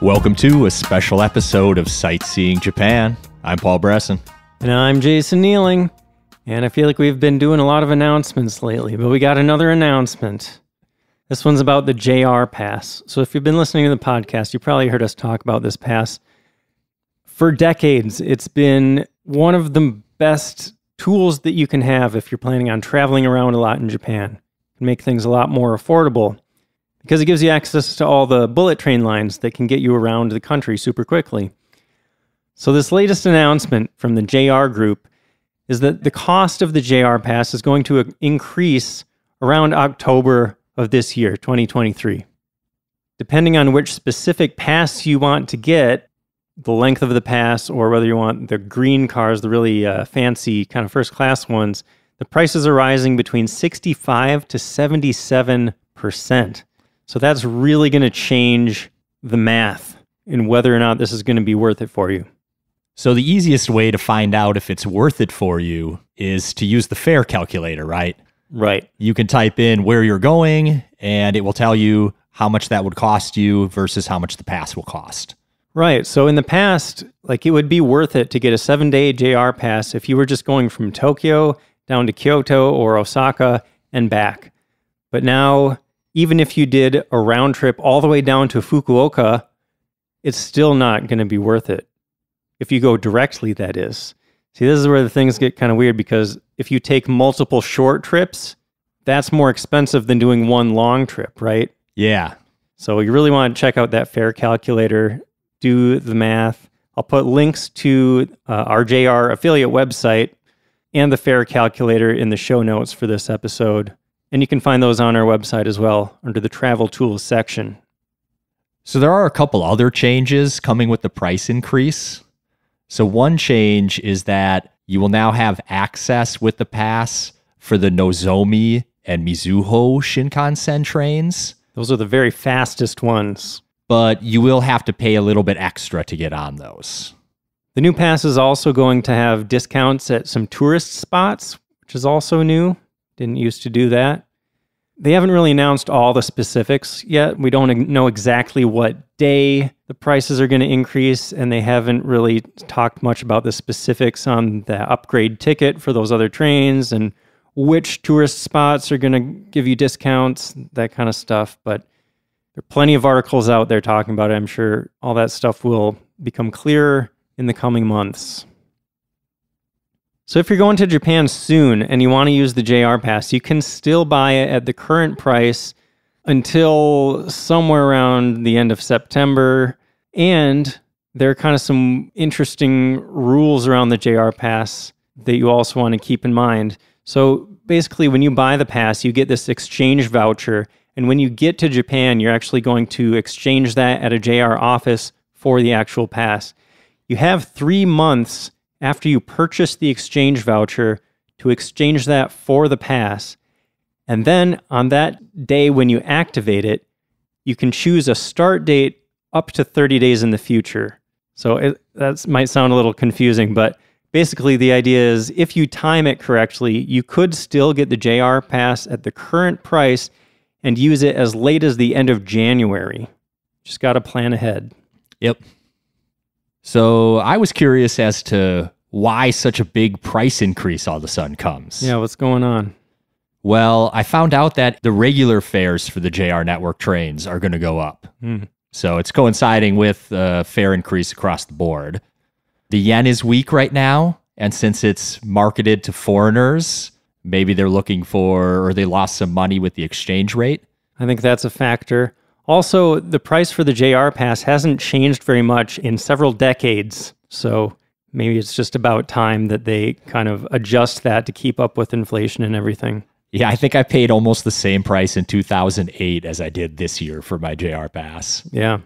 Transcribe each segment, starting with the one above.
Welcome to a special episode of Sightseeing Japan. I'm Paul Bresson. And I'm Jason Nealing. And I feel like we've been doing a lot of announcements lately, but we got another announcement. This one's about the JR Pass. So if you've been listening to the podcast, you probably heard us talk about this pass. For decades, it's been one of the best tools that you can have if you're planning on traveling around a lot in Japan. It can make things a lot more affordable because it gives you access to all the bullet train lines that can get you around the country super quickly. So this latest announcement from the JR Group is that the cost of the JR Pass is going to increase around October of this year, 2023. Depending on which specific pass you want to get, the length of the pass, or whether you want the green cars, the really fancy kind of first-class ones, the prices are rising between 65 to 77%. So that's really going to change the math in whether or not this is going to be worth it for you. So the easiest way to find out if it's worth it for you is to use the fare calculator, right? Right. You can type in where you're going, and it will tell you how much that would cost you versus how much the pass will cost. Right. So in the past, like, it would be worth it to get a 7-day JR Pass if you were just going from Tokyo down to Kyoto or Osaka and back. But now, even if you did a round trip all the way down to Fukuoka, it's still not going to be worth it. If you go directly, that is. See, this is where the things get kind of weird, because if you take multiple short trips, that's more expensive than doing one long trip, right? Yeah. So you really want to check out that fare calculator, do the math. I'll put links to our JR affiliate website and the fare calculator in the show notes for this episode. And you can find those on our website as well under the travel tools section. So there are a couple other changes coming with the price increase. So one change is that you will now have access with the pass for the Nozomi and Mizuho Shinkansen trains. Those are the very fastest ones. But you will have to pay a little bit extra to get on those. The new pass is also going to have discounts at some tourist spots, which is also new. Didn't used to do that. They haven't really announced all the specifics yet. We don't know exactly what day the prices are going to increase, and they haven't really talked much about the specifics on the upgrade ticket for those other trains and which tourist spots are going to give you discounts, that kind of stuff. But there are plenty of articles out there talking about it. I'm sure all that stuff will become clearer in the coming months. So if you're going to Japan soon and you want to use the JR Pass, you can still buy it at the current price until somewhere around the end of September. And there are kind of some interesting rules around the JR Pass that you also want to keep in mind. So basically, when you buy the pass, you get this exchange voucher. And when you get to Japan, you're actually going to exchange that at a JR office for the actual pass. You have 3 months after you purchase the exchange voucher to exchange that for the pass. And then on that day when you activate it, you can choose a start date up to 30 days in the future. So that might sound a little confusing, but basically the idea is if you time it correctly, you could still get the JR Pass at the current price and use it as late as the end of January. Just got to plan ahead. Yep. So I was curious as to why such a big price increase all of a sudden comes. Yeah, what's going on? Well, I found out that the regular fares for the JR network trains are going to go up. So it's coinciding with the fare increase across the board. The yen is weak right now, and since it's marketed to foreigners, maybe they're looking for, or they lost some money with the exchange rate. I think that's a factor. Also, the price for the JR Pass hasn't changed very much in several decades. So maybe it's just about time that they kind of adjust that to keep up with inflation and everything. Yeah, I think I paid almost the same price in 2008 as I did this year for my JR Pass. Yeah.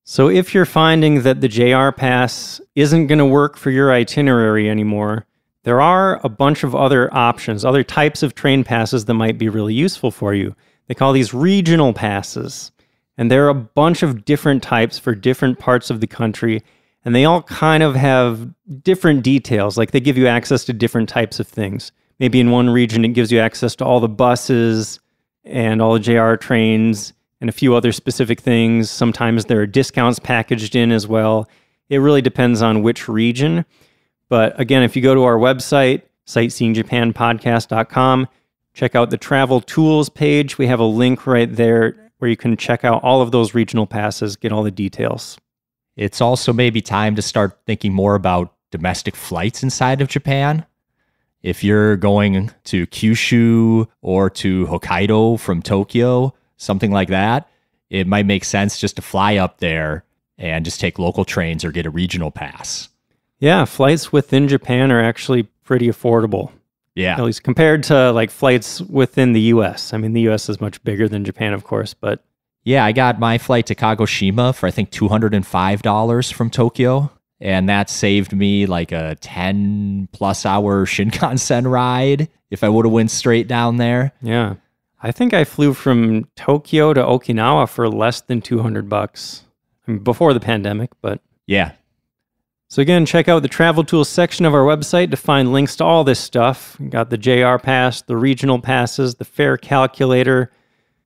So if you're finding that the JR Pass isn't going to work for your itinerary anymore, there are a bunch of other options, other types of train passes that might be really useful for you. They call these regional passes, and there are a bunch of different types for different parts of the country, and they all kind of have different details, like they give you access to different types of things. Maybe in one region it gives you access to all the buses and all the JR trains. and a few other specific things. Sometimes there are discounts packaged in as well. It really depends on which region. But again, if you go to our website, sightseeingjapanpodcast.com, check out the travel tools page. We have a link right there where you can check out all of those regional passes, get all the details. It's also maybe time to start thinking more about domestic flights inside of Japan. If you're going to Kyushu or to Hokkaido from Tokyo, something like that, it might make sense just to fly up there and just take local trains or get a regional pass. Yeah, flights within Japan are actually pretty affordable. Yeah. At least compared to like flights within the US. I mean, the US is much bigger than Japan, of course, but yeah, I got my flight to Kagoshima for I think $205 from Tokyo. And that saved me like a 10 plus hour Shinkansen ride if I would have went straight down there. Yeah. I think I flew from Tokyo to Okinawa for less than $200. I mean, before the pandemic, but yeah. So again, check out the travel tools section of our website to find links to all this stuff. We got the JR Pass, the regional passes, the fare calculator.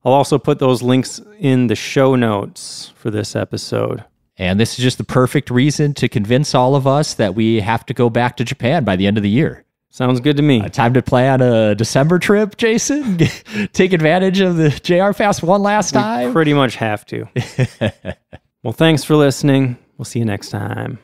I'll also put those links in the show notes for this episode. And this is just the perfect reason to convince all of us that we have to go back to Japan by the end of the year. Sounds good to me. Time to plan a December trip, Jason? Take advantage of the JR Pass one last time? We pretty much have to. Well, thanks for listening. We'll see you next time.